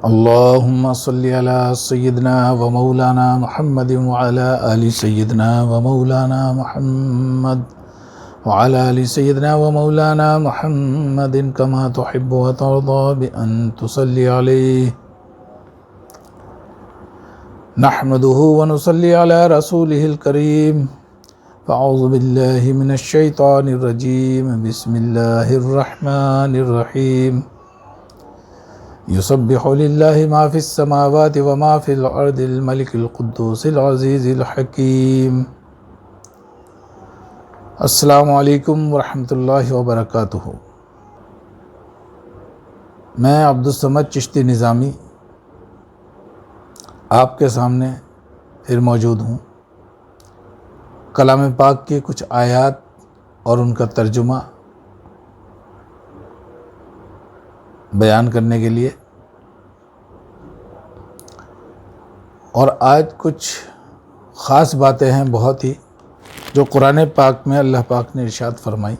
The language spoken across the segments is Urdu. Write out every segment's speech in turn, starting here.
اللهم صل على سيدنا ومولانا محمد وعلى آل سيدنا ومولانا محمد وعلى آل سيدنا ومولانا محمد كما تحب وترضى بأن تصلي عليه. نحمده ونصلي على رسوله الكريم. فأعوذ بالله من الشيطان الرجيم. بسم الله الرحمن الرحيم. يسبح لله ما في السماوات وما في الأرض الملك القدوس العزيز الحكيم. السلام علیکم ورحمۃ اللہ وبرکاتہ. میں عبدالصمد چشتی نظامی آپ کے سامنے پھر موجود ہوں، کلام پاک کی کچھ آیات اور ان کا ترجمہ بیان کرنے کے لیے. اور آج کچھ خاص باتیں ہیں بہت ہی، جو قرآن پاک میں اللہ پاک نے ارشاد فرمائی،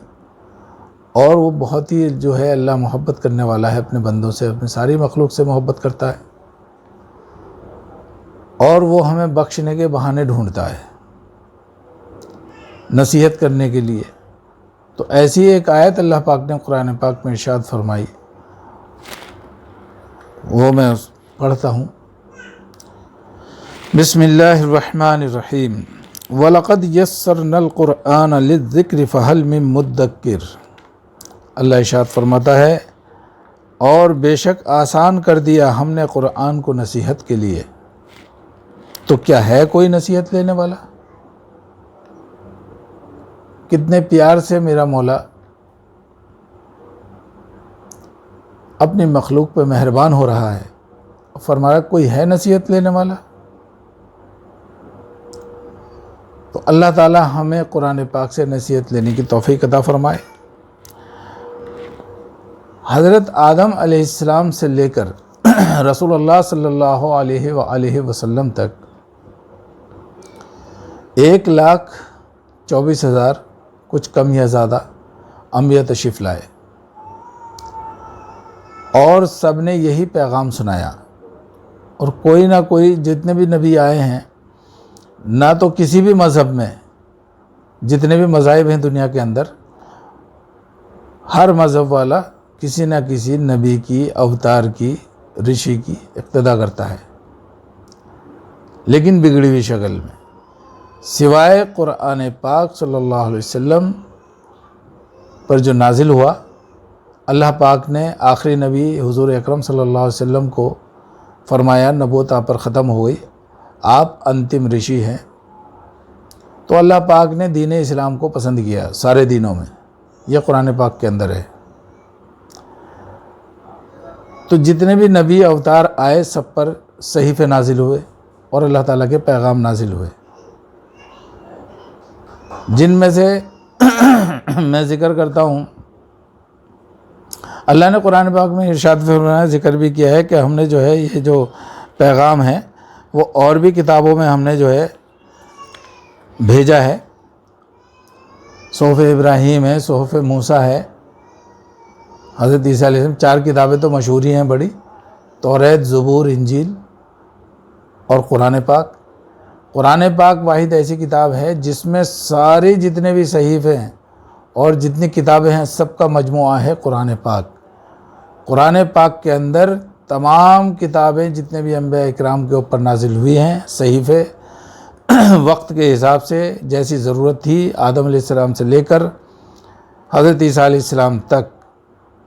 اور وہ بہت ہی جو ہے اللہ محبت کرنے والا ہے اپنے بندوں سے، اپنے ساری مخلوق سے محبت کرتا ہے، اور وہ ہمیں بخشنے کے بہانے ڈھونڈتا ہے نصیحت کرنے کے لیے. تو ایسی ایک آیت اللہ پاک نے قرآن پاک میں ارشاد فرمائی، وہ میں پڑھتا ہوں. بسم اللہ الرحمن الرحیم. وَلَقَدْ يَسَّرْنَا الْقُرْآنَ لِلذِّكْرِ فَهَلْ مِن مُدَّكِّرٍ. اللہ ارشاد فرماتا ہے، اور بے شک آسان کر دیا ہم نے قرآن کو نصیحت کے لیے، تو کیا ہے کوئی نصیحت لینے والا؟ کتنے پیار سے میرا مولا اپنی مخلوق پہ مہربان ہو رہا ہے، فرمایا کوئی ہے نصیحت لینے والا؟ تو اللہ تعالی ہمیں قرآن پاک سے نصیحت لینے کی توفیق عطا فرمائے. حضرت آدم علیہ السلام سے لے کر رسول اللہ صلی اللہ علیہ وآلہ وسلم تک 1,24,000 کچھ کم یا زیادہ انبیاء تشریف لائے، اور سب نے یہی پیغام سنایا. اور کوئی نہ کوئی، جتنے بھی نبی آئے ہیں، نہ تو کسی بھی مذہب میں، جتنے بھی مذاہب ہیں دنیا کے اندر، ہر مذہب والا کسی نہ کسی نبی کی، اوتار کی، رشی کی اقتدا کرتا ہے، لیکن بگڑی ہوئی شکل میں. سوائے قرآن پاک صلی اللہ علیہ وسلم پر جو نازل ہوا، اللہ پاک نے آخری نبی حضور اکرم صلی اللہ علیہ وسلم کو فرمایا نبوت آپ پر ختم ہو گئی، آپ انتم رشی ہیں. تو اللہ پاک نے دین اسلام کو پسند کیا سارے دینوں میں، یہ قرآن پاک کے اندر ہے. تو جتنے بھی نبی اوتار آئے، سب پر صحیفے نازل ہوئے اور اللہ تعالیٰ کے پیغام نازل ہوئے، جن میں سے میں ذکر کرتا ہوں. اللہ نے قرآن پاک میں ارشاد فرمایا، ذکر بھی کیا ہے کہ ہم نے جو ہے یہ جو پیغام ہے وہ اور بھی کتابوں میں ہم نے جو ہے بھیجا ہے. صحف ابراہیم ہے، صحف موسیٰ ہے، حضرت عیسیٰ علیہ السلام. 4 کتابیں تو مشہور ہی ہیں بڑی، توریت، زبور، انجیل اور قرآن پاک. قرآن پاک واحد ایسی کتاب ہے جس میں ساری جتنے بھی صحیفے ہیں اور جتنی کتابیں ہیں، سب کا مجموعہ ہے قرآن پاک. قرآن پاک کے اندر تمام کتابیں جتنے بھی انبیاء اکرام کے اوپر نازل ہوئی ہیں، صحیفے وقت کے حساب سے جیسی ضرورت تھی، آدم علیہ السلام سے لے کر حضرت عیسیٰ علیہ السلام تک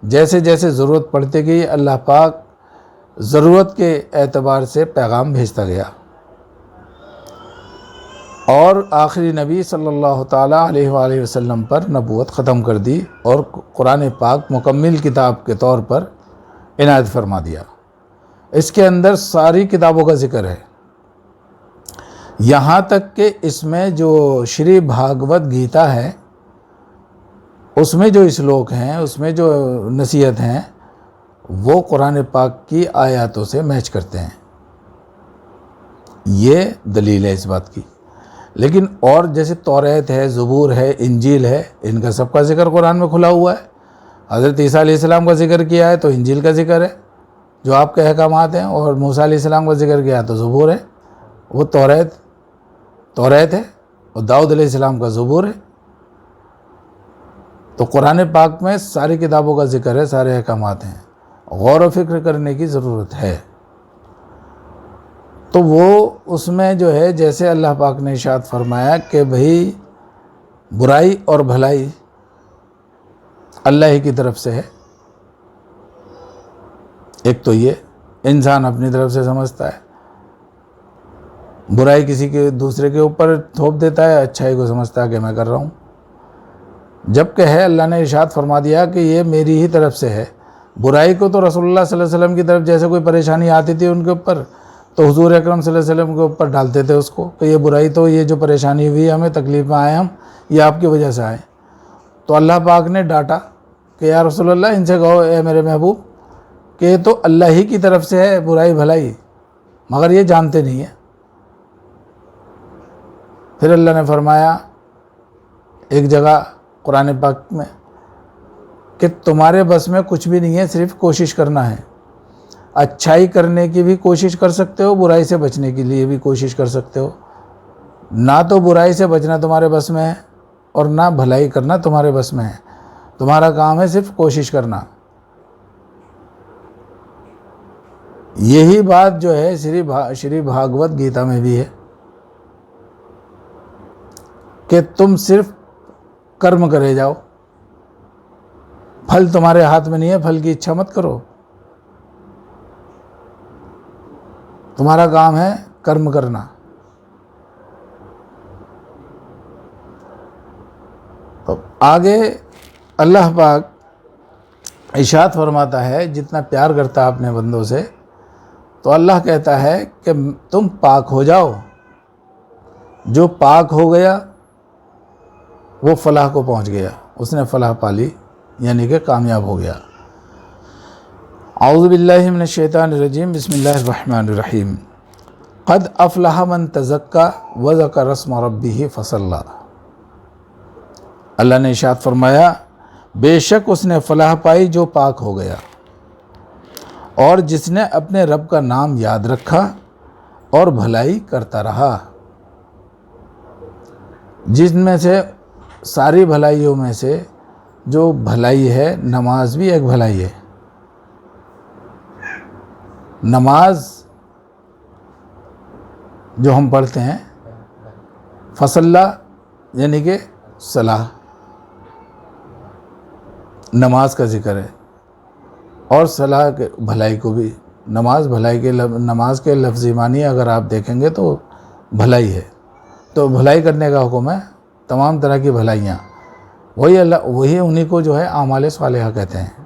جیسے جیسے ضرورت پڑتی گئی، اللہ پاک ضرورت کے اعتبار سے پیغام بھیجتا گیا. اور آخری نبی صلی اللہ تعالیٰ علیہ وآلہ وسلم پر نبوت ختم کر دی، اور قرآن پاک مکمل کتاب کے طور پر عنایت فرما دیا. اس کے اندر ساری کتابوں کا ذکر ہے، یہاں تک کہ اس میں جو شری بھاگوت گیتا ہے، اس میں جو اسلوک ہیں، اس میں جو نصیحت ہیں، وہ قرآن پاک کی آیاتوں سے میچ کرتے ہیں. یہ دلیل ہے اس بات کی. لیکن اور جیسے توریت ہے، زبور ہے، انجیل ہے، ان کا سب کا ذکر قرآن میں کھلا ہوا ہے. حضرت عیسیٰ علیہ السلام کا ذکر کیا ہے تو انجیل کا ذکر ہے، جو آپ کے احکامات ہیں، اور موسیٰ علیہ السلام کا ذکر کیا تو زبور ہے، وہ توریت ہے، اور داؤد علیہ السلام کا زبور ہے۔ تو قرآن پاک میں ساری کتابوں کا ذکر ہے، سارے احکامات ہیں، غور و فکر کرنے کی ضرورت ہے۔ تو وہ اس میں جو ہے جیسے اللہ پاک نے ارشاد فرمایا کہ بھئی برائی اور بھلائی اللہ ہی کی طرف سے ہے۔ ایک تو یہ انسان اپنی طرف سے سمجھتا ہے، برائی کسی کے دوسرے کے اوپر تھوپ دیتا ہے، اچھائی کو سمجھتا ہے کہ میں کر رہا ہوں، جبکہ ہے اللہ نے ارشاد فرما دیا کہ یہ میری ہی طرف سے ہے۔ برائی کو تو رسول اللہ صلی اللہ علیہ وسلم کی طرف جیسے کوئی پریشانی آتی تھی ان کے اوپر تو حضور اکرم صلی اللہ علیہ وسلم کے اوپر ڈالتے تھے اس کو کہ یہ برائی تو یہ جو پریشانی ہوئی ہمیں تکلیف میں آئے ہم، یہ آپ کی وجہ سے آئے۔ تو اللہ پاک نے ڈانٹا کہ یا رسول اللہ ان سے کہو اے میرے محبوب کہ یہ تو اللہ ہی کی طرف سے ہے برائی بھلائی، مگر یہ جانتے نہیں ہیں۔ پھر اللہ نے فرمایا ایک جگہ قرآن پاک میں کہ تمہارے بس میں کچھ بھی نہیں ہے، صرف کوشش کرنا ہے۔ اچھائی کرنے کی بھی کوشش کر سکتے ہو، برائی سے بچنے کے لیے بھی کوشش کر سکتے ہو۔ نہ تو برائی سے بچنا تمہارے بس میں ہے اور نہ بھلائی کرنا تمہارے بس میں ہے، تمہارا کام ہے صرف کوشش کرنا۔ یہی بات جو ہے شری بھاگوت گیتا میں بھی ہے کہ تم صرف کرم کرے جاؤ، پھل تمہارے ہاتھ میں نہیں ہے، پھل کی اچھا مت کرو، تمہارا کام ہے کرم کرنا۔ تو آگے اللہ پاک ارشاد فرماتا ہے جتنا پیار کرتا ہے اپنے بندوں سے، تو اللہ کہتا ہے کہ تم پاک ہو جاؤ، جو پاک ہو گیا وہ فلاح کو پہنچ گیا، اس نے فلاح پالی، یعنی کہ کامیاب ہو گیا۔ اعوذ باللہ من الشیطان الرجیم، بسم اللہ الرحمن الرحیم۔ قد افلح من تزکا وذکر اسم ربہ فصلی۔ اللہ نے ارشاد فرمایا بے شک اس نے فلاح پائی جو پاک ہو گیا اور جس نے اپنے رب کا نام یاد رکھا اور بھلائی کرتا رہا۔ جن میں سے ساری بھلائیوں میں سے جو بھلائی ہے، نماز بھی ایک بھلائی ہے۔ نماز جو ہم پڑھتے ہیں، فصلی یعنی کہ صلاح، نماز کا ذکر ہے، اور صلاح کے بھلائی کو بھی، نماز کے لفظی معنی اگر آپ دیکھیں گے تو بھلائی ہے، تو بھلائی کرنے کا حکم ہے، تمام طرح کی بھلائیاں، وہی انہی کو جو ہے اعمال صالحہ کہتے ہیں۔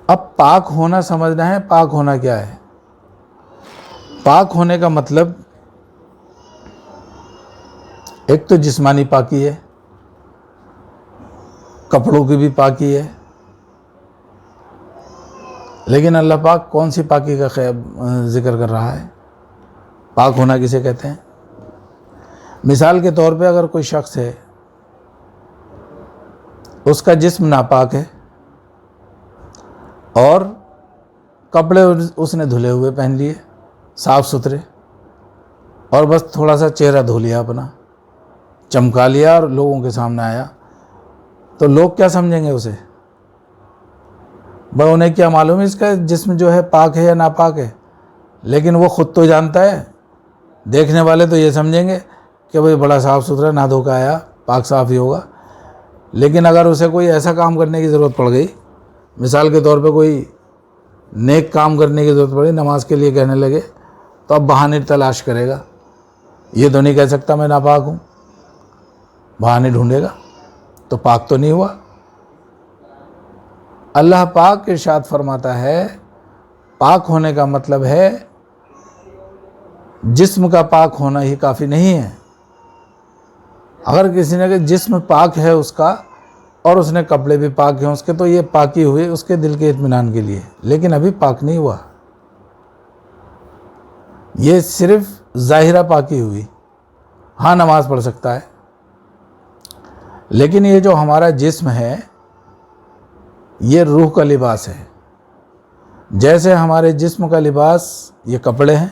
اب پاک ہونا سمجھنا ہے، پاک ہونا کیا ہے؟ پاک ہونے کا مطلب ایک تو جسمانی پاکی ہے، کپڑوں کی بھی پاکی ہے، لیکن اللہ پاک کون سی پاکی کا ذکر کر رہا ہے؟ پاک ہونا کسے کہتے ہیں؟ مثال کے طور پہ اگر کوئی شخص ہے، اس کا جسم ناپاک ہے اور کپڑے اس نے دھلے ہوئے پہن لیے صاف ستھرے، اور بس تھوڑا سا چہرہ دھو لیا، اپنا چمکا لیا اور لوگوں کے سامنے آیا، تو لوگ کیا سمجھیں گے اسے؟ بھائی انہیں کیا معلوم ہے اس کا جسم جو ہے پاک ہے یا ناپاک ہے؟ لیکن وہ خود تو جانتا ہے، دیکھنے والے تو یہ سمجھیں گے کہ بھائی بڑا صاف ستھرا، نہ دھو کے آیا، پاک صاف ہی ہوگا۔ لیکن اگر اسے کوئی ایسا کام کرنے کی ضرورت پڑ گئی، مثال کے طور پہ کوئی نیک کام کرنے کی ضرورت پڑی، نماز کے لیے کہنے لگے، تو اب بہانے تلاش کرے گا، یہ تو نہیں کہہ سکتا میں ناپاک ہوں، بہانے ڈھونڈے گا، تو پاک تو نہیں ہوا۔ اللہ پاک ارشاد فرماتا ہے پاک ہونے کا مطلب ہے جسم کا پاک ہونا ہی کافی نہیں ہے۔ اگر کسی نے کہ جسم پاک ہے اس کا اور اس نے کپڑے بھی پاک ہیں اس کے، تو یہ پاکی ہوئی اس کے دل کے اطمینان کے لیے، لیکن ابھی پاک نہیں ہوا، یہ صرف ظاہرہ پاکی ہوئی۔ ہاں نماز پڑھ سکتا ہے، لیکن یہ جو ہمارا جسم ہے یہ روح کا لباس ہے، جیسے ہمارے جسم کا لباس یہ کپڑے ہیں،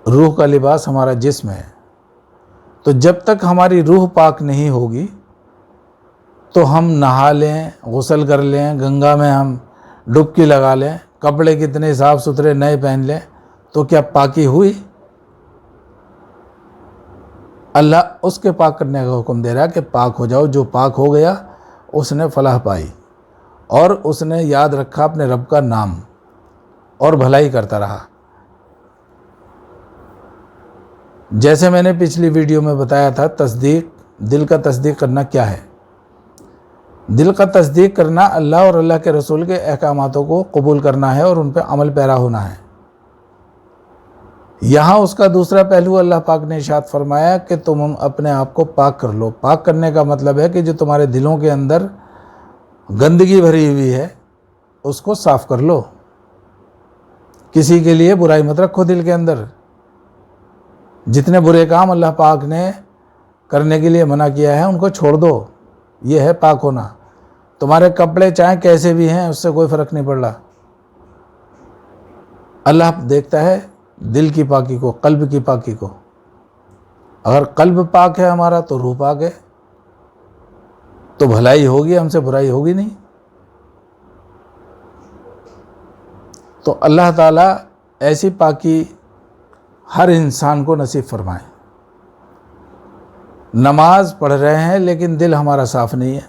روح کا لباس ہمارا جسم ہے، تو جب تک ہماری روح پاک نہیں ہوگی تو ہم نہا لیں، غسل کر لیں، گنگا میں ہم ڈبکی لگا لیں، کپڑے کتنے صاف ستھرے نئے پہن لیں، تو کیا پاکی ہوئی؟ اللہ اس کے پاک کرنے کا حکم دے رہا ہے کہ پاک ہو جاؤ۔ جو پاک ہو گیا اس نے فلاح پائی، اور اس نے یاد رکھا اپنے رب کا نام اور بھلائی کرتا رہا۔ جیسے میں نے پچھلی ویڈیو میں بتایا تھا، تصدیق، دل کا تصدیق کرنا کیا ہے؟ دل کا تصدیق کرنا اللہ اور اللہ کے رسول کے احکاماتوں کو قبول کرنا ہے اور ان پہ عمل پیرا ہونا ہے۔ یہاں اس کا دوسرا پہلو اللہ پاک نے ارشاد فرمایا کہ تم اپنے آپ کو پاک کر لو۔ پاک کرنے کا مطلب ہے کہ جو تمہارے دلوں کے اندر گندگی بھری ہوئی ہے اس کو صاف کر لو۔ کسی کے لیے برائی مت رکھو دل کے اندر۔ جتنے برے کام اللہ پاک نے کرنے کے لیے منع کیا ہے ان کو چھوڑ دو، یہ ہے پاک ہونا۔ تمہارے کپڑے چاہے کیسے بھی ہیں اس سے کوئی فرق نہیں پڑ رہا، اللہ دیکھتا ہے دل کی پاکی کو، قلب کی پاکی کو۔ اگر قلب پاک ہے ہمارا تو روح پاک ہے، تو بھلائی ہوگی، ہم سے برائی ہوگی نہیں۔ تو اللہ تعالیٰ ایسی پاکی ہر انسان کو نصیب فرمائے۔ نماز پڑھ رہے ہیں لیکن دل ہمارا صاف نہیں ہے،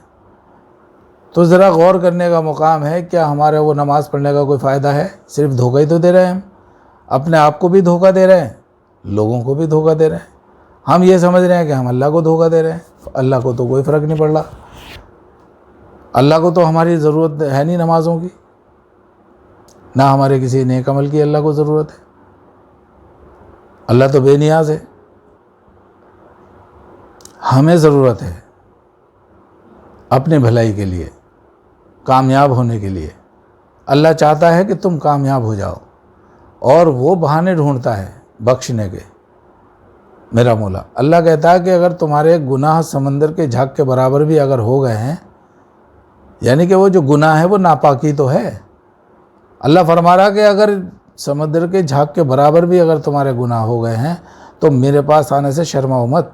تو ذرا غور کرنے کا مقام ہے، کیا ہمارا وہ نماز پڑھنے کا کوئی فائدہ ہے؟ صرف دھوکہ ہی تو دے رہے ہیں ہم، اپنے آپ کو بھی دھوکہ دے رہے ہیں، لوگوں کو بھی دھوکہ دے رہے ہیں۔ ہم یہ سمجھ رہے ہیں کہ ہم اللہ کو دھوکہ دے رہے ہیں، اللہ کو تو کوئی فرق نہیں پڑ رہا۔ اللہ کو تو ہماری ضرورت ہے نہیں نمازوں کی، نہ ہمارے کسی نیک عمل کی اللہ کو ضرورت ہے، اللہ تو بے نیاز ہے۔ ہمیں ضرورت ہے اپنی بھلائی کے لیے، کامیاب ہونے کے لیے۔ اللہ چاہتا ہے کہ تم کامیاب ہو جاؤ، اور وہ بہانے ڈھونڈتا ہے بخشنے کے، میرا مولا۔ اللہ کہتا ہے کہ اگر تمہارے گناہ سمندر کے جھاگ کے برابر بھی اگر ہو گئے ہیں، یعنی کہ وہ جو گناہ ہے وہ ناپاکی تو ہے، اللہ فرما رہا کہ اگر سمندر کے جھاگ کے برابر بھی اگر تمہارے گناہ ہو گئے ہیں تو میرے پاس آنے سے شرماؤ مت،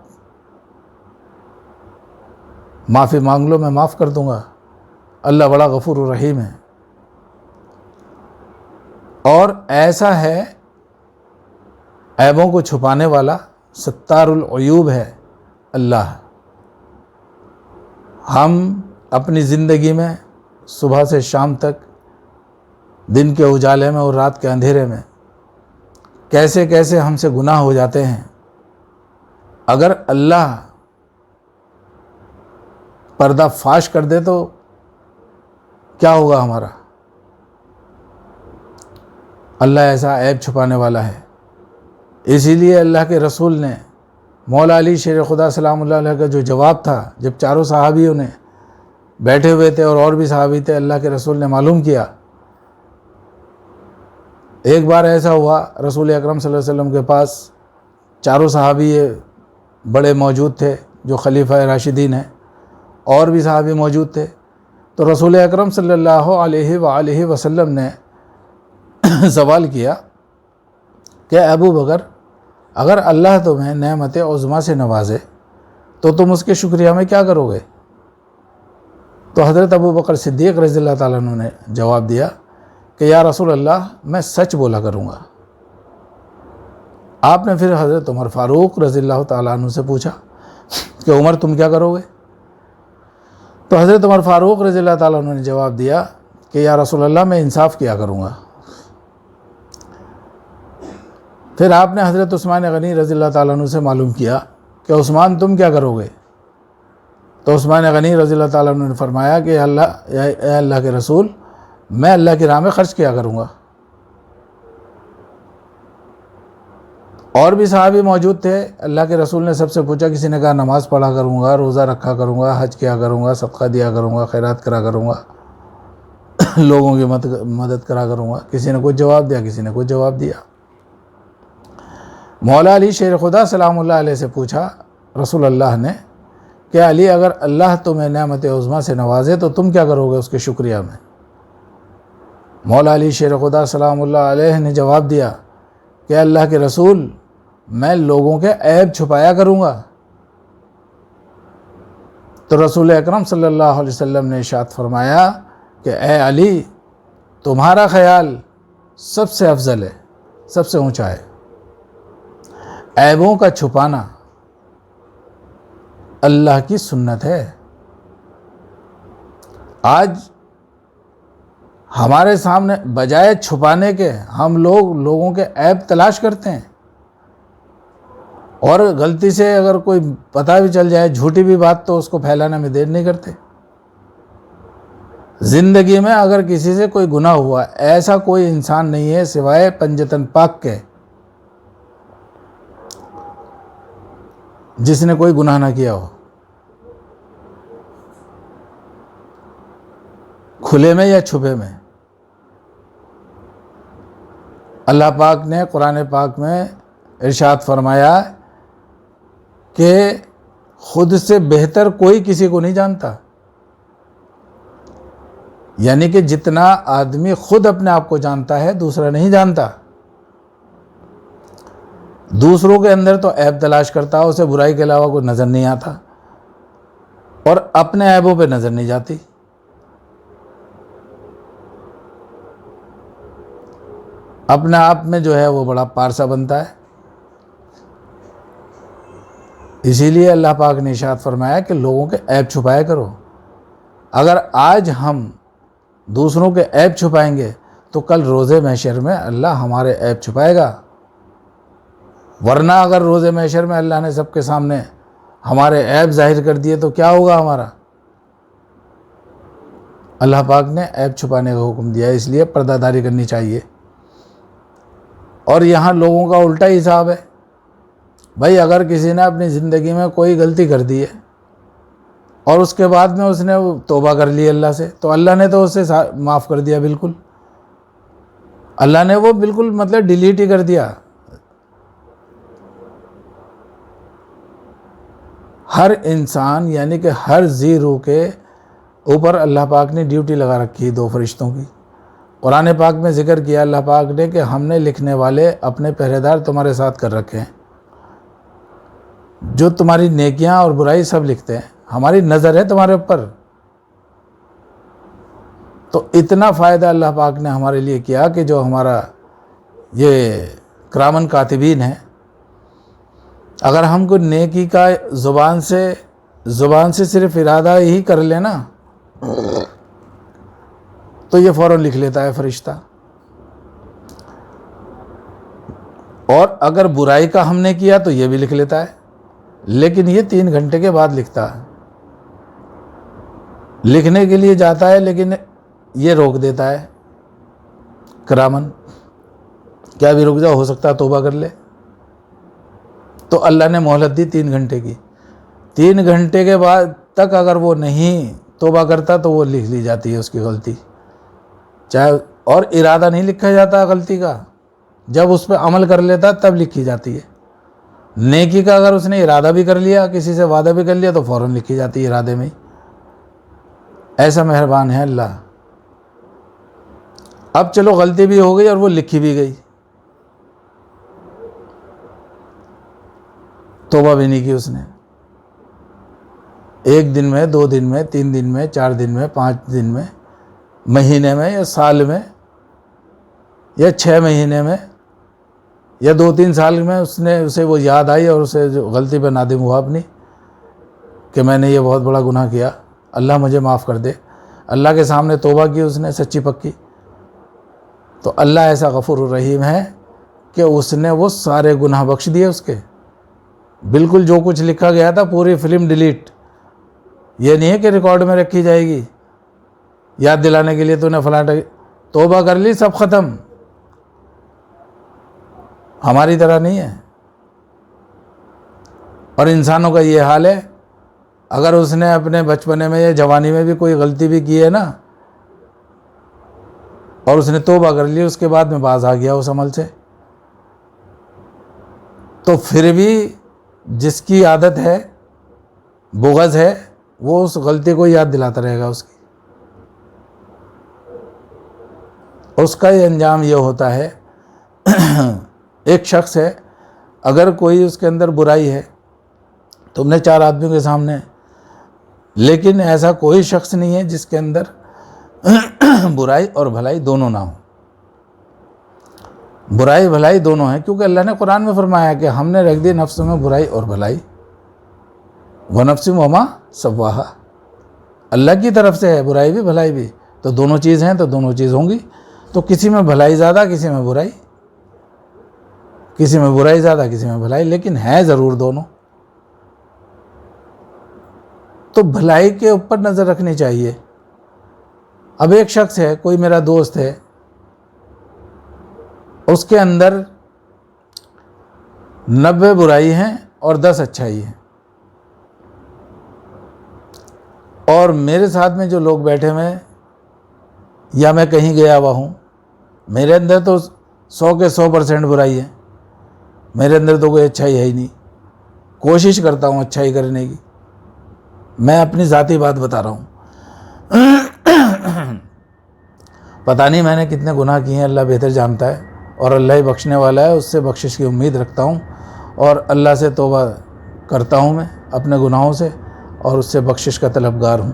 معافی مانگ لو، میں معاف کر دوں گا۔ اللہ بڑا غفور الرحیم ہے، اور ایسا ہے عیبوں کو چھپانے والا، ستار العیوب ہے اللہ۔ ہم اپنی زندگی میں صبح سے شام تک، دن کے اجالے میں اور رات کے اندھیرے میں کیسے کیسے ہم سے گناہ ہو جاتے ہیں۔ اگر اللہ پردہ فاش کر دے تو کیا ہوگا ہمارا؟ اللہ ایسا عیب چھپانے والا ہے۔ اسی لیے اللہ کے رسول نے مولا علی شیر خدا سلام اللہ علیہ کا جو جواب تھا، جب چاروں صحابیوں نے بیٹھے ہوئے تھے اور بھی صحابی تھے، اللہ کے رسول نے معلوم کیا۔ ایک بار ایسا ہوا، رسول اکرم صلی اللہ علیہ وسلم کے پاس چاروں صحابی بڑے موجود تھے جو خلیفہ راشدین ہیں، اور بھی صحابی موجود تھے، تو رسول اکرم صلی اللہ علیہ وآلہ وسلم نے سوال کیا کہ ابو بکر، اگر اللہ تمہیں نعمت عظمیٰ سے نوازے تو تم اس کے شکریہ میں کیا کرو گے؟ تو حضرت ابو بکر صدیق رضی اللہ تعالیٰ عنہ نے جواب دیا کہ یا رسول اللہ، میں سچ بولا کروں گا۔ آپ نے پھر حضرت عمر فاروق رضی اللہ تعالیٰ عنہ سے پوچھا کہ عمر تم کیا کرو گے؟ تو حضرت عمر فاروق رضی اللہ تعالیٰ عنہ نے جواب دیا کہ یا رسول اللہ، میں انصاف کیا کروں گا۔ پھر آپ نے حضرت عثمان غنی رضی اللہ تعالیٰ عنہ سے معلوم کیا کہ عثمان تم کیا کرو گے؟ تو عثمان غنی رضی اللہ تعالیٰ عنہ نے فرمایا کہ اے اللہ کے رسول، میں اللہ کی راہ میں خرچ کیا کروں گا۔ اور بھی صحابی موجود تھے، اللہ کے رسول نے سب سے پوچھا، کسی نے کہا نماز پڑھا کروں گا، روزہ رکھا کروں گا، حج کیا کروں گا، صدقہ دیا کروں گا، خیرات کرا کروں گا، لوگوں کی مدد کرا کروں گا۔ کسی نے کوئی جواب دیا، کسی نے کوئی جواب دیا۔ مولا علی شیر خدا سلام اللہ علیہ سے پوچھا رسول اللہ نے کہ علی، اگر اللہ تمہیں نعمت عظمیٰ سے نوازے تو تم کیا کرو گے اس کے شکریہ میں؟ مولا علی شیر خدا سلام اللہ علیہ نے جواب دیا کہ اللہ کے رسول، میں لوگوں کے عیب چھپایا کروں گا؟ تو رسول اکرم صلی اللہ علیہ وسلم نے ارشاد فرمایا کہ اے علی، تمہارا خیال سب سے افضل ہے، سب سے اونچا ہے۔ عیبوں کا چھپانا اللہ کی سنت ہے۔ آج ہمارے سامنے بجائے چھپانے کے ہم لوگوں کے عیب تلاش کرتے ہیں، اور غلطی سے اگر کوئی پتہ بھی چل جائے جھوٹی بھی بات تو اس کو پھیلانے میں دیر نہیں کرتے۔ زندگی میں اگر کسی سے کوئی گناہ ہوا، ایسا کوئی انسان نہیں ہے سوائے پنجتن پاک کے جس نے کوئی گناہ نہ کیا ہو، کھلے میں یا چھپے میں۔ اللہ پاک نے قرآن پاک میں ارشاد فرمایا کہ خود سے بہتر کوئی کسی کو نہیں جانتا، یعنی کہ جتنا آدمی خود اپنے آپ کو جانتا ہے دوسرا نہیں جانتا۔ دوسروں کے اندر تو عیب تلاش کرتا، اسے برائی کے علاوہ کوئی نظر نہیں آتا، اور اپنے عیبوں پہ نظر نہیں جاتی۔ اپنے آپ میں جو ہے وہ بڑا پارسا بنتا ہے۔ اسی لیے اللہ پاک نے ارشاد فرمایا کہ لوگوں کے عیب چھپایا کرو۔ اگر آج ہم دوسروں کے عیب چھپائیں گے تو کل روز محشر میں اللہ ہمارے عیب چھپائے گا، ورنہ اگر روز محشر میں اللہ نے سب کے سامنے ہمارے عیب ظاہر کر دیے تو کیا ہوگا ہمارا؟ اللہ پاک نے عیب چھپانے کا حکم دیا ہے، اس لیے پردہ داری کرنی چاہیے۔ اور یہاں لوگوں کا الٹا حساب ہے۔ بھائی اگر کسی نے اپنی زندگی میں کوئی غلطی کر دی ہے اور اس کے بعد میں اس نے توبہ کر لی اللہ سے، تو اللہ نے تو اسے معاف کر دیا، بالکل اللہ نے وہ بالکل مطلب ڈیلیٹ ہی کر دیا۔ ہر انسان یعنی کہ ہر ذی روح کے اوپر اللہ پاک نے ڈیوٹی لگا رکھی 2 فرشتوں کی۔ قرآن پاک میں ذکر کیا اللہ پاک نے کہ ہم نے لکھنے والے اپنے پہرے دار تمہارے ساتھ کر رکھے ہیں، جو تمہاری نیکیاں اور برائی سب لکھتے ہیں، ہماری نظر ہے تمہارے اوپر۔ تو اتنا فائدہ اللہ پاک نے ہمارے لیے کیا کہ جو ہمارا یہ کرامن کاتبین ہے، اگر ہم کو نیکی کا زبان سے صرف ارادہ ہی کر لینا تو یہ فوراً لکھ لیتا ہے فرشتہ، اور اگر برائی کا ہم نے کیا تو یہ بھی لکھ لیتا ہے، لیکن یہ 3 گھنٹے کے بعد لکھتا ہے۔ لکھنے کے لیے جاتا ہے لیکن یہ روک دیتا ہے کرامن، کیا بھی رک جا، ہو سکتا ہے توبہ کر لے۔ تو اللہ نے مہلت دی 3 گھنٹے کی، 3 گھنٹے کے بعد تک اگر وہ نہیں توبہ کرتا تو وہ لکھ لی جاتی ہے اس کی غلطی، چاہے، اور ارادہ نہیں لکھا جاتا غلطی کا، جب اس پہ عمل کر لیتا تب لکھی جاتی ہے۔ نیکی کا اگر اس نے ارادہ بھی کر لیا، کسی سے وعدہ بھی کر لیا تو فوراً لکھی جاتی ہے ارادے میں ہی۔ ایسا مہربان ہے اللہ۔ اب چلو غلطی بھی ہو گئی اور وہ لکھی بھی گئی، توبہ بھی نہیں کی اس نے، 1 دن میں، 2 دن میں، 3 دن میں، 4 دن میں، 5 دن میں، مہینے میں یا سال میں یا 6 مہینے میں یا 2-3 سال میں اسے وہ یاد آئی اور اسے جو غلطی پہ نادم ہوا اپنی کہ میں نے یہ بہت بڑا گناہ کیا، اللہ مجھے معاف کر دے، اللہ کے سامنے توبہ کی اس نے سچی پکی، تو اللہ ایسا غفور الرحیم ہے کہ اس نے وہ سارے گناہ بخش دیے اس کے، بالکل جو کچھ لکھا گیا تھا پوری فلم ڈیلیٹ۔ یہ نہیں ہے کہ ریکارڈ میں رکھی جائے گی یاد دلانے کے لیے تو نے فلاں توبہ کر لی سب ختم، ہماری طرح نہیں ہے۔ اور انسانوں کا یہ حال ہے، اگر اس نے اپنے بچپنے میں یا جوانی میں بھی کوئی غلطی بھی کی ہے نا اور اس نے توبہ کر لی، اس کے بعد میں باز آ گیا اس عمل سے، تو پھر بھی جس کی عادت ہے، بغض ہے، وہ اس غلطی کو یاد دلاتا رہے گا اس کی۔ اس کا یہ انجام یہ ہوتا ہے ایک شخص ہے، اگر کوئی اس کے اندر برائی ہے تم نے 4 آدمیوں کے سامنے، لیکن ایسا کوئی شخص نہیں ہے جس کے اندر برائی اور بھلائی دونوں نہ ہوں۔ برائی بھلائی دونوں ہیں، کیونکہ اللہ نے قرآن میں فرمایا کہ ہم نے رکھ دی نفس میں برائی اور بھلائی، وَنَفْسٍ وَمَا سَوَّاهَا، اللہ کی طرف سے ہے برائی بھی بھلائی بھی، تو دونوں چیز ہیں تو دونوں چیز ہوں گی، تو کسی میں بھلائی زیادہ کسی میں برائی، کسی میں برائی زیادہ کسی میں بھلائی، لیکن ہے ضرور دونوں۔ تو بھلائی کے اوپر نظر رکھنی چاہیے۔ اب ایک شخص ہے، کوئی میرا دوست ہے، اس کے اندر 90 برائی ہیں اور 10 اچھائی ہیں، اور میرے ساتھ میں جو لوگ بیٹھے ہوئے ہیں یا میں کہیں گیا ہوا ہوں، میرے اندر تو 100 کے 100% برائی ہے، میرے اندر تو کوئی اچھائی ہے ہی نہیں، کوشش کرتا ہوں اچھائی کرنے کی، میں اپنی ذاتی بات بتا رہا ہوں۔ پتہ نہیں میں نے کتنے گناہ کیے ہیں، اللہ بہتر جانتا ہے، اور اللہ ہی بخشنے والا ہے، اس سے بخشش کی امید رکھتا ہوں، اور اللہ سے توبہ کرتا ہوں میں اپنے گناہوں سے، اور اس سے بخشش کا طلبگار ہوں۔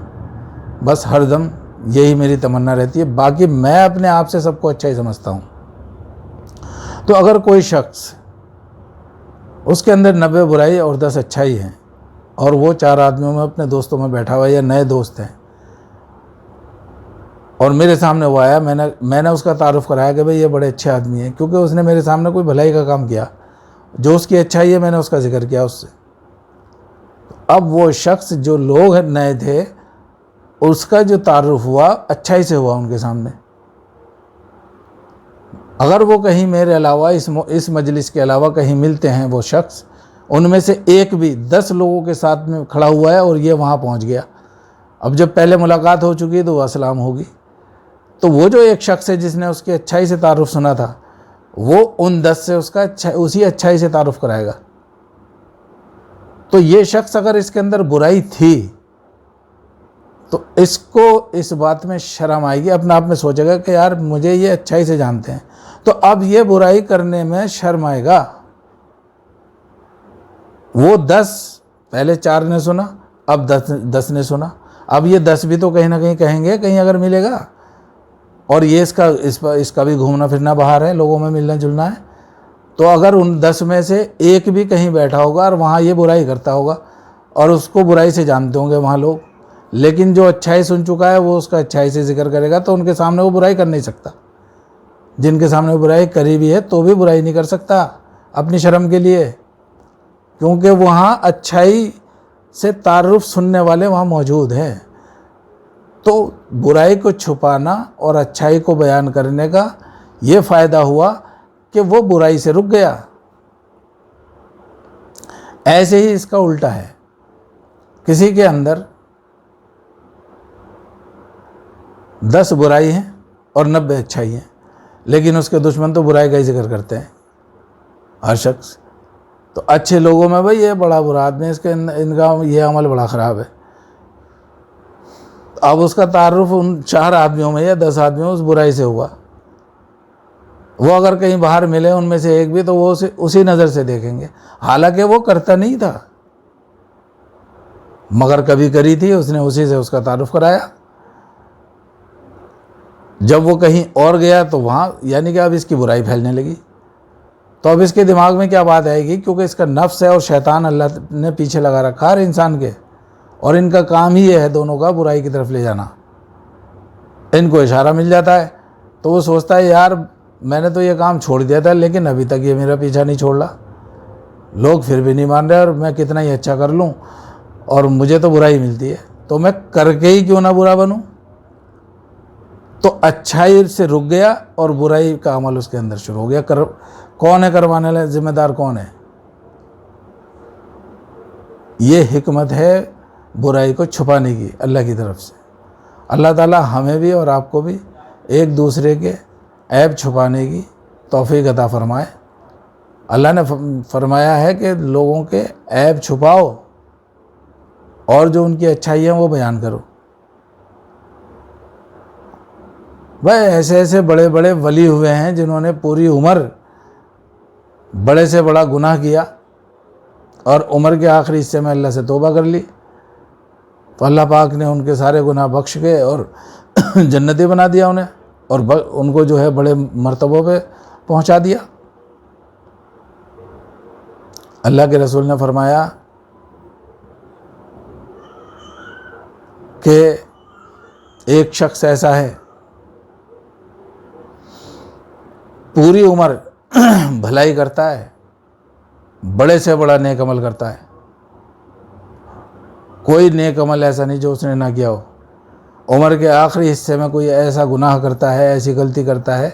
بس ہر دم یہی میری تمنا رہتی ہے، باقی میں اپنے آپ سے سب کو اچھا ہی سمجھتا ہوں۔ تو اگر کوئی شخص اس کے اندر 90 برائی اور 10 اچھائی ہیں، اور وہ 4 آدمیوں میں اپنے دوستوں میں بیٹھا ہوا ہے یا نئے دوست ہیں، اور میرے سامنے وہ آیا، میں نے اس کا تعارف کرایا کہ بھئی یہ بڑے اچھے آدمی ہیں، کیونکہ اس نے میرے سامنے کوئی بھلائی کا کام کیا، جو اس کی اچھائی ہے میں نے اس کا ذکر کیا اس سے۔ اب وہ شخص جو لوگ نئے تھے، اس کا جو تعارف ہوا اچھائی سے ہوا ان کے سامنے۔ اگر وہ کہیں میرے علاوہ اس مجلس کے علاوہ کہیں ملتے ہیں وہ شخص، ان میں سے ایک بھی 10 لوگوں کے ساتھ میں کھڑا ہوا ہے اور یہ وہاں پہنچ گیا، اب جب پہلے ملاقات ہو چکی تو وہ اسلام ہوگی، تو وہ جو ایک شخص ہے جس نے اس کی اچھائی سے تعارف سنا تھا، وہ ان 10 سے اسی اچھائی سے تعارف کرائے گا۔ تو یہ شخص اگر اس کے اندر برائی تھی تو اس کو اس بات میں شرم آئے گی، اپنے آپ میں سوچے گا کہ یار مجھے یہ اچھائی سے جانتے ہیں، تو اب یہ برائی کرنے میں شرم آئے گا۔ وہ 10 پہلے 4 نے سنا، اب 10 نے سنا، اب یہ 10 بھی تو کہیں نہ کہیں کہیں گے کہیں اگر ملے گا، اور یہ اس کا بھی گھومنا پھرنا باہر ہے، لوگوں میں ملنا جلنا ہے، تو اگر ان 10 میں سے ایک بھی کہیں بیٹھا ہوگا اور وہاں یہ برائی کرتا ہوگا اور اس کو برائی سے جانتے ہوں گے وہاں لوگ، لیکن جو اچھائی سن چکا ہے وہ اس کا اچھائی سے ذکر کرے گا، تو ان کے سامنے وہ برائی کر نہیں سکتا۔ جن کے سامنے وہ برائی کری بھی ہے تو بھی برائی نہیں کر سکتا اپنی شرم کے لیے، کیونکہ وہاں اچھائی سے تعارف سننے والے وہاں موجود ہیں۔ تو برائی کو چھپانا اور اچھائی کو بیان کرنے کا یہ فائدہ ہوا کہ وہ برائی سے رک گیا۔ ایسے ہی اس کا الٹا ہے، کسی کے اندر 10 برائی ہیں اور 90 اچھائی ہیں، لیکن اس کے دشمن تو برائی کا ہی ذکر کرتے ہیں ہر شخص۔ تو اچھے لوگوں میں بھئی یہ بڑا برا آدمی ہے، ان کا یہ عمل بڑا خراب ہے، اب اس کا تعارف ان 4 آدمیوں میں یا 10 آدمیوں میں اس برائی سے ہوا، وہ اگر کہیں باہر ملے ان میں سے ایک بھی تو وہ اسی نظر سے دیکھیں گے، حالانکہ وہ کرتا نہیں تھا، مگر کبھی کری تھی، اس نے اسی سے اس کا تعارف کرایا۔ جب وہ کہیں اور گیا تو وہاں یعنی کہ اب اس کی برائی پھیلنے لگی، تو اب اس کے دماغ میں کیا بات آئے گی، کیونکہ اس کا نفس ہے اور شیطان اللہ نے پیچھے لگا رکھا ہر انسان کے، اور ان کا کام ہی یہ ہے دونوں کا برائی کی طرف لے جانا۔ ان کو اشارہ مل جاتا ہے تو وہ سوچتا ہے یار میں نے تو یہ کام چھوڑ دیا تھا، لیکن ابھی تک یہ میرا پیچھا نہیں چھوڑ رہا، لوگ پھر بھی نہیں مان رہے، اور میں کتنا ہی اچھا کر لوں اور مجھے تو برائی ملتی ہے، تو میں کر کے ہی کیوں نہ برا بنوں۔ تو اچھائی سے رک گیا اور برائی کا عمل اس کے اندر شروع ہو گیا۔ کون ہے کروانے والا، ذمہ دار کون ہے؟ یہ حکمت ہے برائی کو چھپانے کی اللہ کی طرف سے۔ اللہ تعالی ہمیں بھی اور آپ کو بھی ایک دوسرے کے عیب چھپانے کی توفیق عطا فرمائے۔ اللہ نے فرمایا ہے کہ لوگوں کے عیب چھپاؤ اور جو ان کی اچھائی ہیں وہ بیان کرو۔ بھائی ایسے ایسے بڑے بڑے ولی ہوئے ہیں جنہوں نے پوری عمر بڑے سے بڑا گناہ کیا اور عمر کے آخری حصے میں اللہ سے توبہ کر لی، تو اللہ پاک نے ان کے سارے گناہ بخش کے اور جنتی بنا دیا انہیں، اور ان کو جو ہے بڑے مرتبوں پہ پہنچا دیا۔ اللہ کے رسول نے فرمایا کہ ایک شخص ایسا ہے پوری عمر بھلائی کرتا ہے، بڑے سے بڑا نیک عمل کرتا ہے، کوئی نیک عمل ایسا نہیں جو اس نے نہ کیا ہو، عمر کے آخری حصے میں کوئی ایسا گناہ کرتا ہے، ایسی غلطی کرتا ہے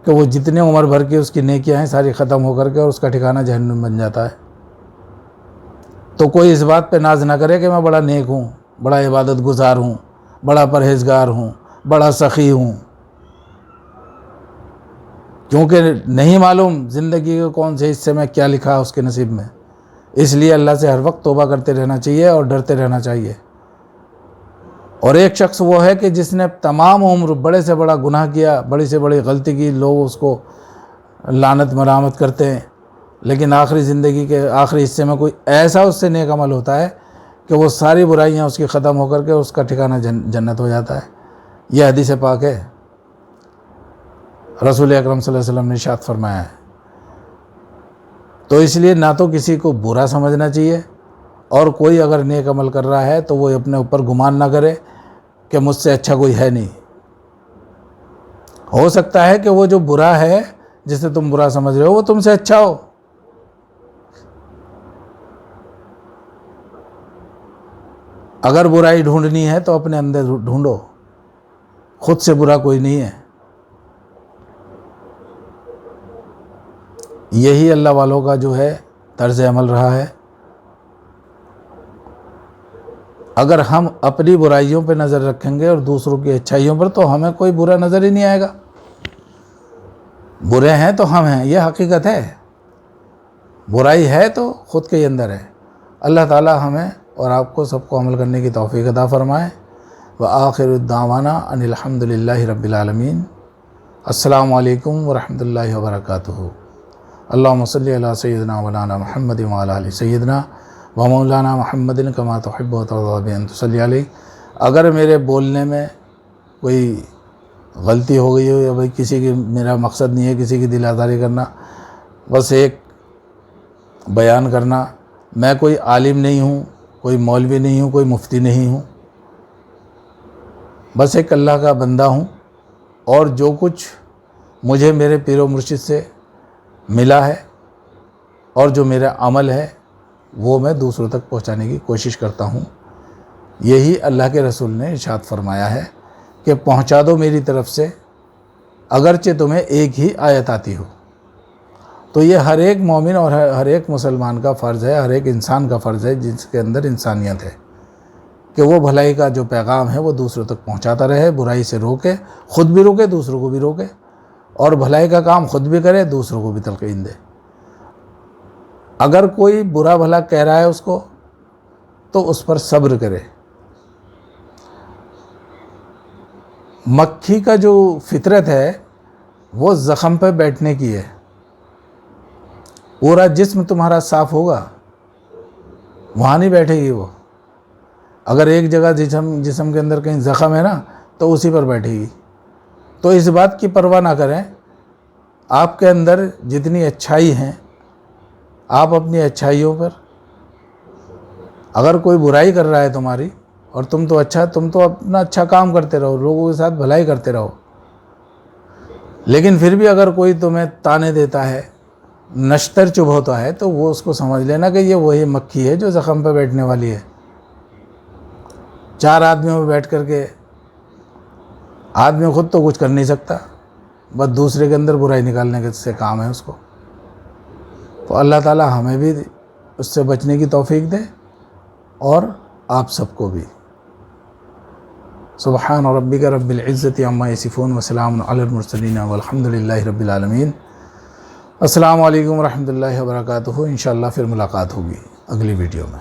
کہ وہ جتنے عمر بھر کی اس کی نیکیاں ہیں ساری ختم ہو کر کے اور اس کا ٹھکانہ جہنم بن جاتا ہے۔ تو کوئی اس بات پہ ناز نہ کرے کہ میں بڑا نیک ہوں، بڑا عبادت گزار ہوں، بڑا پرہیزگار ہوں، بڑا سخی ہوں، کیونکہ نہیں معلوم زندگی کے کون سے حصے میں کیا لکھا ہے اس کے نصیب میں۔ اس لیے اللہ سے ہر وقت توبہ کرتے رہنا چاہیے اور ڈرتے رہنا چاہیے۔ اور ایک شخص وہ ہے کہ جس نے تمام عمر بڑے سے بڑا گناہ کیا، بڑی سے بڑی غلطی کی، لوگ اس کو لعنت ملامت کرتے ہیں، لیکن آخری زندگی کے آخری حصے میں کوئی ایسا اس سے نیک عمل ہوتا ہے کہ وہ ساری برائیاں اس کی ختم ہو کر کے اس کا ٹھکانہ جنت ہو جاتا ہے۔ یہ حدیث پاک ہے، رسول اکرم صلی اللہ علیہ وسلم نے ارشاد فرمایا ہے۔ تو اس لیے نہ تو کسی کو برا سمجھنا چاہیے، اور کوئی اگر نیک عمل کر رہا ہے تو وہ اپنے اوپر گمان نہ کرے کہ مجھ سے اچھا کوئی ہے نہیں۔ ہو سکتا ہے کہ وہ جو برا ہے جسے تم برا سمجھ رہے ہو وہ تم سے اچھا ہو۔ اگر برائی ڈھونڈنی ہے تو اپنے اندر ڈھونڈو، خود سے برا کوئی نہیں ہے۔ یہی اللہ والوں کا جو ہے طرز عمل رہا ہے۔ اگر ہم اپنی برائیوں پہ نظر رکھیں گے اور دوسروں کی اچھائیوں پر تو ہمیں کوئی برا نظر ہی نہیں آئے گا۔ برے ہیں تو ہم ہیں، یہ حقیقت ہے، برائی ہے تو خود کے اندر ہے۔ اللہ تعالی ہمیں اور آپ کو سب کو عمل کرنے کی توفیق عطا فرمائے۔ وآخر الدعوانا ان الحمد للہ رب العالمین۔ السلام علیکم ورحمۃ اللہ وبرکاتہ۔ اللہم صلی علی سیدنا مولانا محمد وعلی آل سیدنا و مولانا محمد کما تحب و ترضی ان تصلی علیہ۔ اگر میرے بولنے میں کوئی غلطی ہو گئی ہو یا بھائی کسی کی، میرا مقصد نہیں ہے کسی کی دل آزاری کرنا، بس ایک بیان کرنا، میں کوئی عالم نہیں ہوں، کوئی مولوی نہیں ہوں، کوئی مفتی نہیں ہوں، بس ایک اللہ کا بندہ ہوں، اور جو کچھ مجھے میرے پیر و مرشد سے ملا ہے اور جو میرا عمل ہے وہ میں دوسروں تک پہنچانے کی کوشش کرتا ہوں۔ یہی اللہ کے رسول نے ارشاد فرمایا ہے کہ پہنچا دو میری طرف سے، اگرچہ تمہیں ایک ہی آیت آتی ہو۔ تو یہ ہر ایک مومن اور ہر ایک مسلمان کا فرض ہے، ہر ایک انسان کا فرض ہے جس کے اندر انسانیت ہے، کہ وہ بھلائی کا جو پیغام ہے وہ دوسروں تک پہنچاتا رہے، برائی سے روکے، خود بھی روکے، دوسروں کو بھی روکے، اور بھلائی کا کام خود بھی کرے، دوسروں کو بھی تلقین دے۔ اگر کوئی برا بھلا کہہ رہا ہے اس کو تو اس پر صبر کرے۔ مکھی کا جو فطرت ہے وہ زخم پہ بیٹھنے کی ہے، پورا جسم تمہارا صاف ہوگا وہاں نہیں بیٹھے گی وہ۔ اگر ایک جگہ جسم کے اندر کہیں زخم ہے نا تو اسی پر بیٹھے گی۔ تو اس بات کی پرواہ نہ کریں، آپ کے اندر جتنی اچھائی ہیں آپ اپنی اچھائیوں پر، اگر کوئی برائی کر رہا ہے تمہاری اور تم تو اپنا اچھا کام کرتے رہو، لوگوں کے ساتھ بھلائی کرتے رہو، لیکن پھر بھی اگر کوئی تمہیں تانے دیتا ہے، نشتر چبھ ہوتا ہے، تو وہ اس کو سمجھ لینا کہ یہ وہی مکھی ہے جو زخم پہ بیٹھنے والی ہے۔ چار آدمیوں میں بیٹھ کر کے آدمی خود تو کچھ کر نہیں سکتا، بس دوسرے کے اندر برائی نکالنے کے سے کام ہے اس کو۔ تو اللہ تعالی ہمیں بھی اس سے بچنے کی توفیق دے اور آپ سب کو بھی۔ سبحان ربک رب العزت عما یصفون وسلام علی المرسلین والحمد للہ رب العالمین۔ السلام علیکم ورحمۃ اللہ وبرکاتہ۔ انشاءاللہ پھر ملاقات ہوگی اگلی ویڈیو میں۔